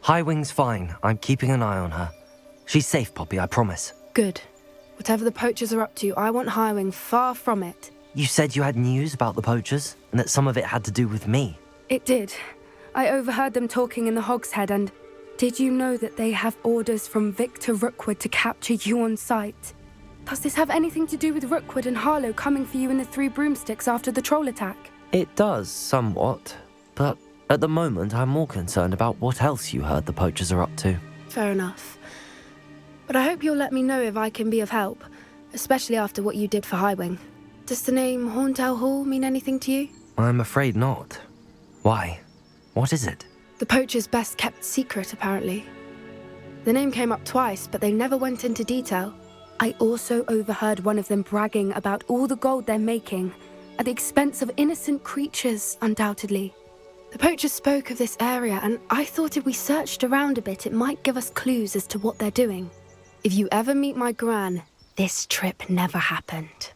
Highwing's fine. I'm keeping an eye on her. She's safe, Poppy, I promise. Good. Whatever the poachers are up to, I want Highwing far from it. You said you had news about the poachers, and that some of it had to do with me. It did. I overheard them talking in the Hogshead, and did you know that they have orders from Victor Rookwood to capture you on sight? Does this have anything to do with Rookwood and Harlow coming for you in the Three Broomsticks after the troll attack? It does, somewhat. But at the moment, I'm more concerned about what else you heard the poachers are up to. Fair enough. But I hope you'll let me know if I can be of help, especially after what you did for Highwing. Does the name Horntail Hall mean anything to you? I'm afraid not. Why? What is it? The poachers' best kept secret, apparently. The name came up twice, but they never went into detail. I also overheard one of them bragging about all the gold they're making, at the expense of innocent creatures, undoubtedly. The poachers spoke of this area, and I thought if we searched around a bit, it might give us clues as to what they're doing. If you ever meet my gran, this trip never happened.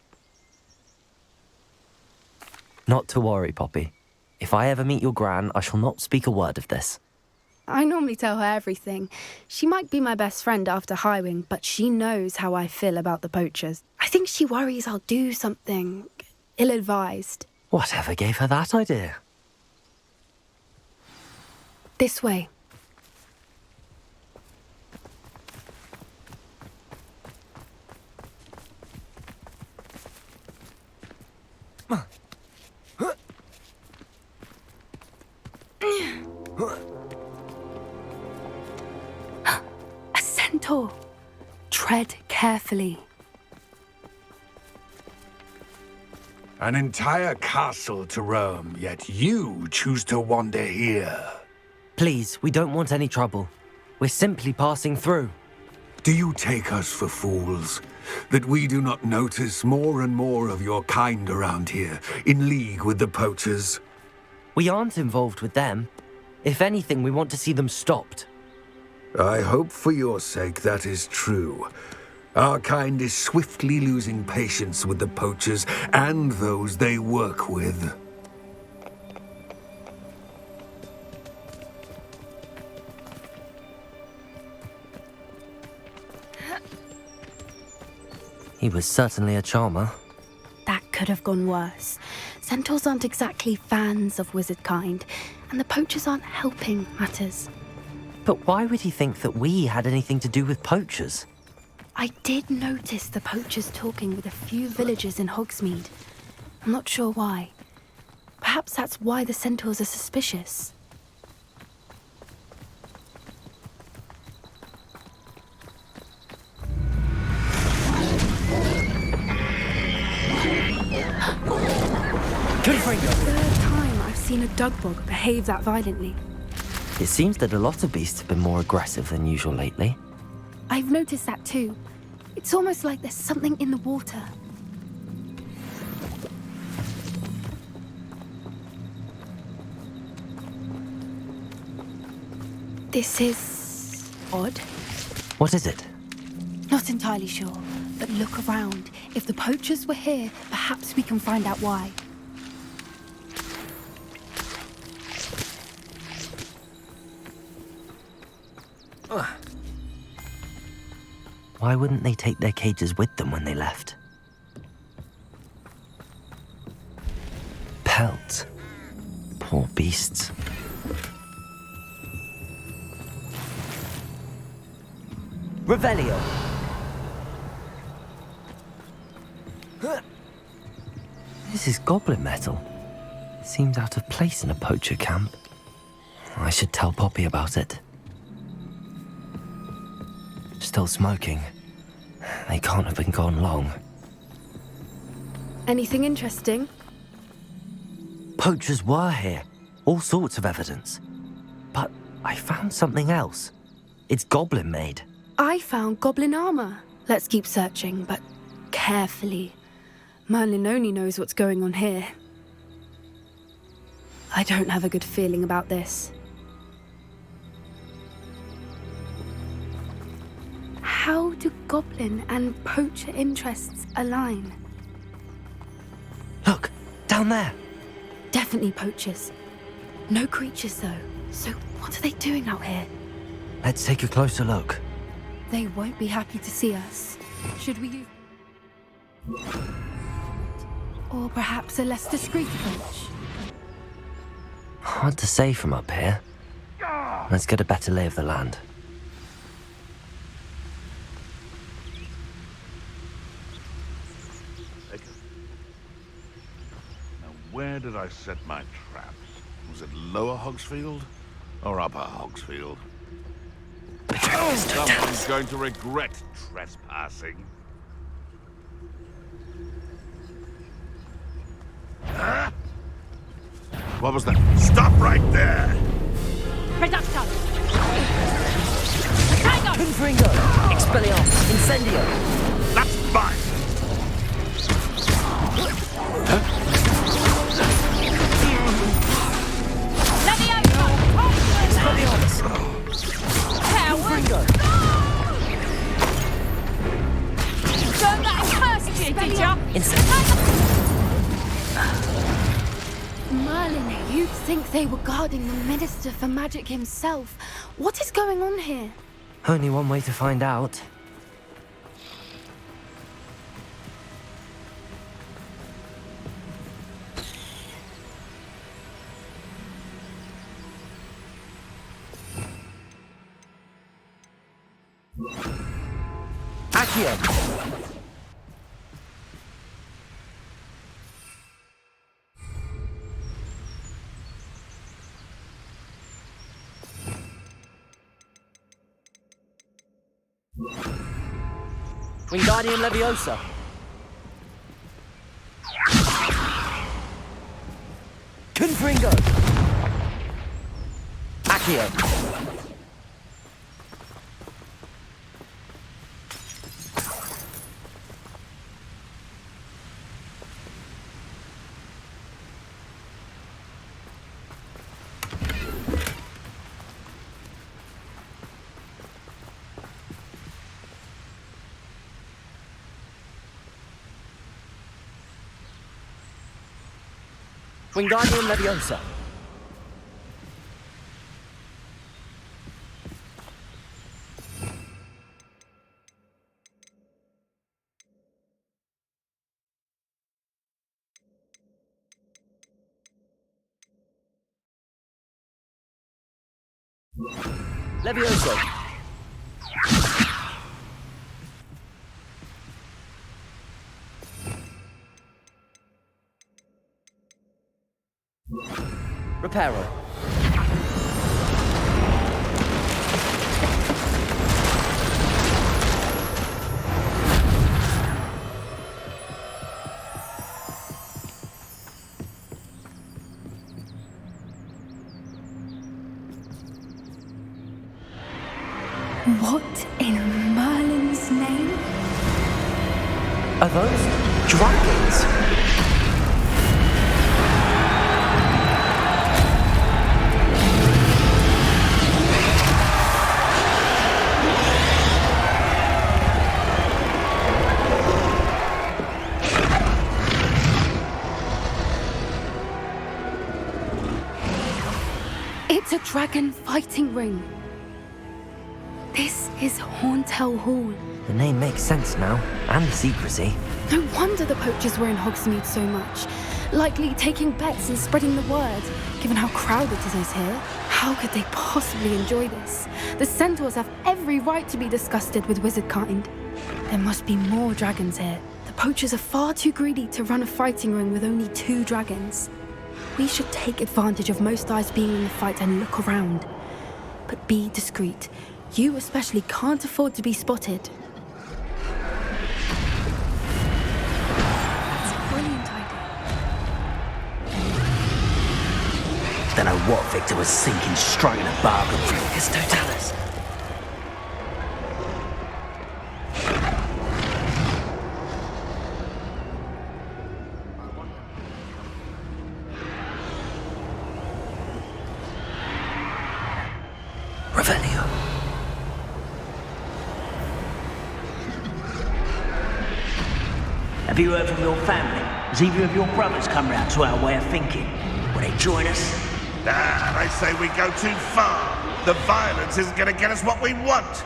Not to worry, Poppy. If I ever meet your gran, I shall not speak a word of this. I normally tell her everything. She might be my best friend after Highwing, but she knows how I feel about the poachers. I think she worries I'll do something ill-advised. Whatever gave her that idea? This way. A centaur. Tread carefully. An entire castle to roam, yet you choose to wander here. Please, we don't want any trouble. We're simply passing through. Do you take us for fools? That we do not notice more and more of your kind around here, in league with the poachers? We aren't involved with them. If anything, we want to see them stopped. I hope for your sake that is true. Our kind is swiftly losing patience with the poachers and those they work with. He was certainly a charmer. That could have gone worse. Centaurs aren't exactly fans of wizard kind, and the poachers aren't helping matters. But why would he think that we had anything to do with poachers? I did notice the poachers talking with a few villagers in Hogsmeade. I'm not sure why. Perhaps that's why the centaurs are suspicious. Third time I've seen a dugbog behave that violently. It seems that a lot of beasts have been more aggressive than usual lately. I've noticed that too. It's almost like there's something in the water. This is odd. What is it? Not entirely sure, but look around. If the poachers were here, perhaps we can find out why. Why wouldn't they take their cages with them when they left? Pelts. Poor beasts. Revelio! This is goblin metal. Seems out of place in a poacher camp. I should tell Poppy about it. Still smoking. They can't have been gone long. Anything interesting? Poachers were here. All sorts of evidence. But I found something else. It's goblin made. I found goblin armor. Let's keep searching, but carefully. Merlin only knows what's going on here. I don't have a good feeling about this. How do goblin and poacher interests align? Look, down there. Definitely poachers. No creatures, though. So what are they doing out here? Let's take a closer look. They won't be happy to see us. Should we use... Or perhaps a less discreet approach? Hard to say from up here. Let's get a better lay of the land. Now, where did I set my traps? Was it Lower Hogsfield or Upper Hogsfield? Someone's going to regret trespassing. Huh? What was that? Stop right there! Reducto! Tango! Confringo! Expelliarmus! Incendio! That's mine! Levioso! Expelliarmus! Confringo! Don't let him first, did ya? Incendio! Merlin, you'd think they were guarding the Minister for Magic himself. What is going on here? Only one way to find out. Accio! Wingardium Leviosa. Confringo. Accio. Wingardium Leviosa. Leviosa. Reparo. What in Merlin's name? Are those dragons? It's a dragon fighting ring. This is Horntail Hall. The name makes sense now, and the secrecy. No wonder the poachers were in Hogsmeade so much. Likely taking bets and spreading the word, given how crowded it is here. How could they possibly enjoy this? The centaurs have every right to be disgusted with wizard kind. There must be more dragons here. The poachers are far too greedy to run a fighting ring with only 2 dragons. We should take advantage of most eyes being in the fight and look around. But be discreet. You especially can't afford to be spotted. That's a brilliant idea. Don't know what Victor was thinking, striking a bargain. It's Totalis. Revelio. Have you heard from your family? Has either of your brothers come round to our way of thinking? Will they join us? They say we go too far. The violence isn't going to get us what we want.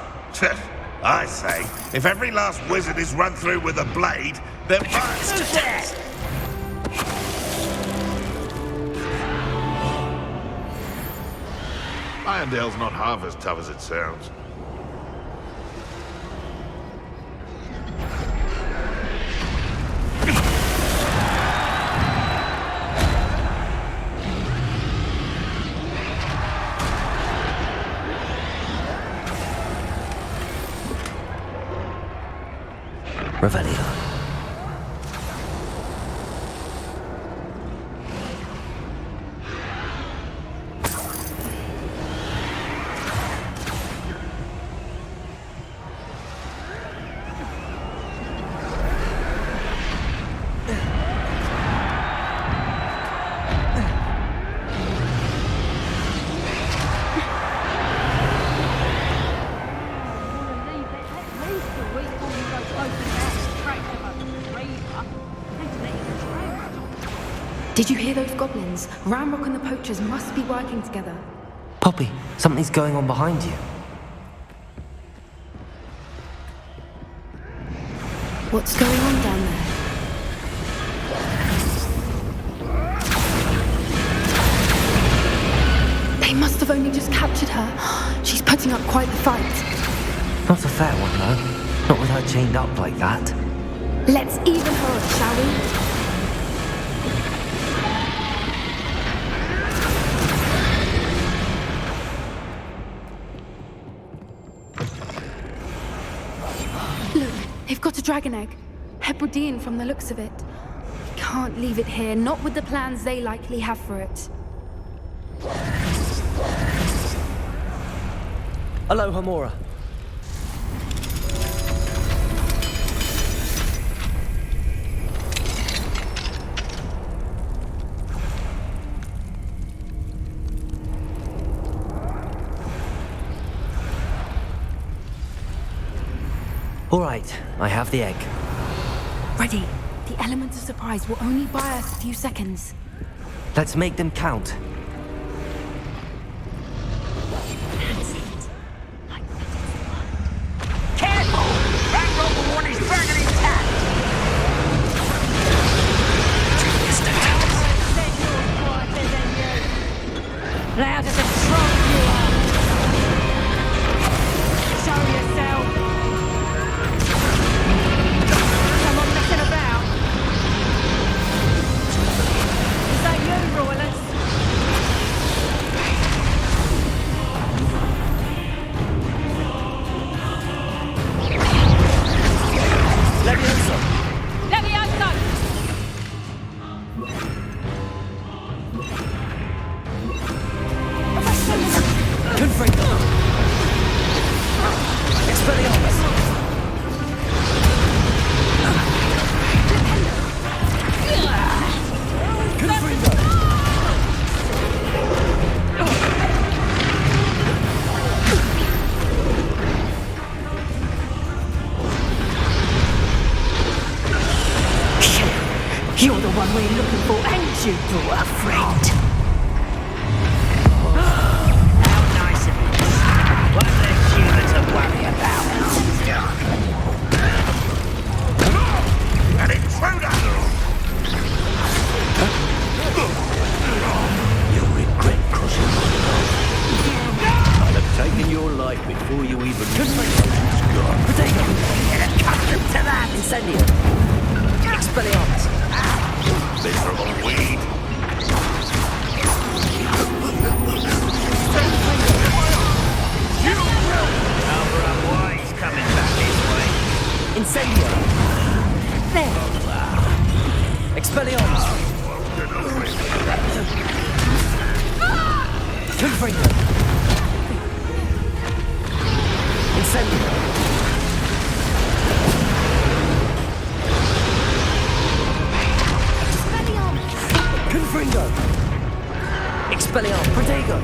I say, if every last wizard is run through with a blade, then violence... Irondale's not half as tough as it sounds. Revelio. Did you hear those goblins? Ramrock and the poachers must be working together. Poppy, something's going on behind you. What's going on down there? They must have only just captured her. She's putting up quite the fight. Not a fair one, though. Not with her chained up like that. Let's even her, shall we? Look, they've got a dragon egg. Hebridean from the looks of it. We can't leave it here, not with the plans they likely have for it. Aloha, Mora. All right, I have the egg. Ready. The element of surprise will only buy us a few seconds. Let's make them count. Careful! That rope one is burning intact! Loud as a drum you are! Show yourself! Come on, messing about! Is that you, Royless? Levioso! Levioso! Confringo! Expelliarmus! Confringo! You're the one we're looking for, ain't you, poor friend? How nice of you. One less human to worry about. An intruder! You'll regret crossing my path. I'd have taken your life before you even Protego! Get accustomed to that. Incendio! Expelliarmus! Miserable weed! He's coming back this way. Incendio! There! Expelliarmus! Confringo! Incendio! Confringo! Expelliarmus! Protego!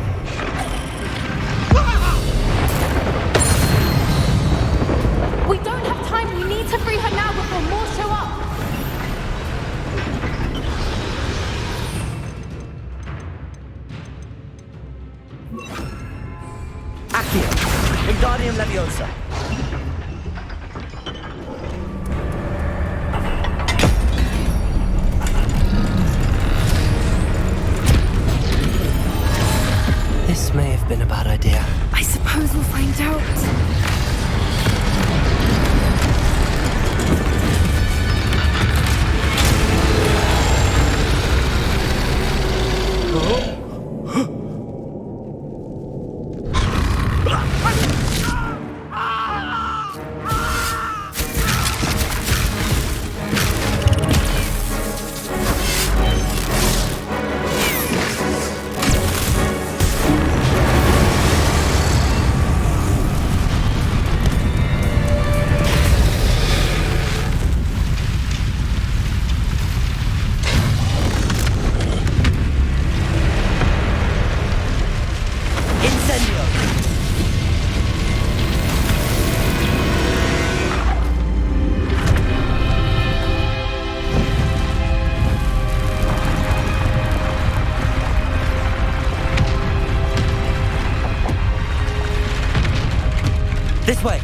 We don't have time. We need to free her now before more show up. Accio! Wingardium Leviosa! This may have been a bad idea. I suppose we'll find out. This way!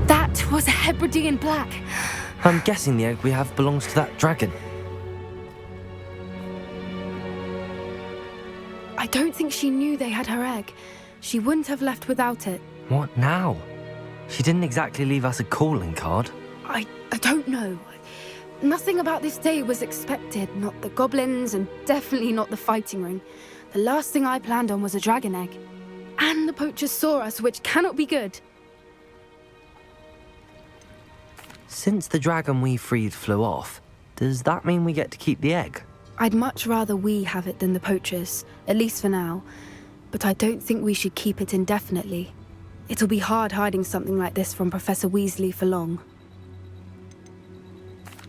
That was a Hebridean black. I'm guessing the egg we have belongs to that dragon. I don't think she knew they had her egg. She wouldn't have left without it. What now? She didn't exactly leave us a calling card. I don't know. Nothing about this day was expected. Not the goblins, and definitely not the fighting ring. The last thing I planned on was a dragon egg. And the poachers saw us, which cannot be good. Since the dragon we freed flew off, does that mean we get to keep the egg? I'd much rather we have it than the poachers, at least for now. But I don't think we should keep it indefinitely. It'll be hard hiding something like this from Professor Weasley for long.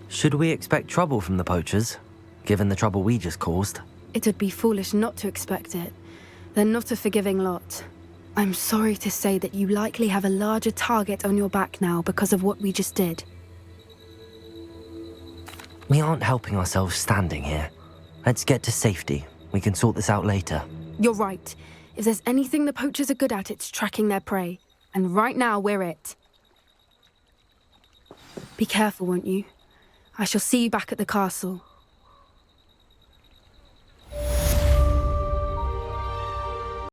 Should we expect trouble from the poachers, given the trouble we just caused? It would be foolish not to expect it. They're not a forgiving lot. I'm sorry to say that you likely have a larger target on your back now because of what we just did. We aren't helping ourselves standing here. Let's get to safety. We can sort this out later. You're right. If there's anything the poachers are good at, it's tracking their prey. And right now, we're it. Be careful, won't you? I shall see you back at the castle.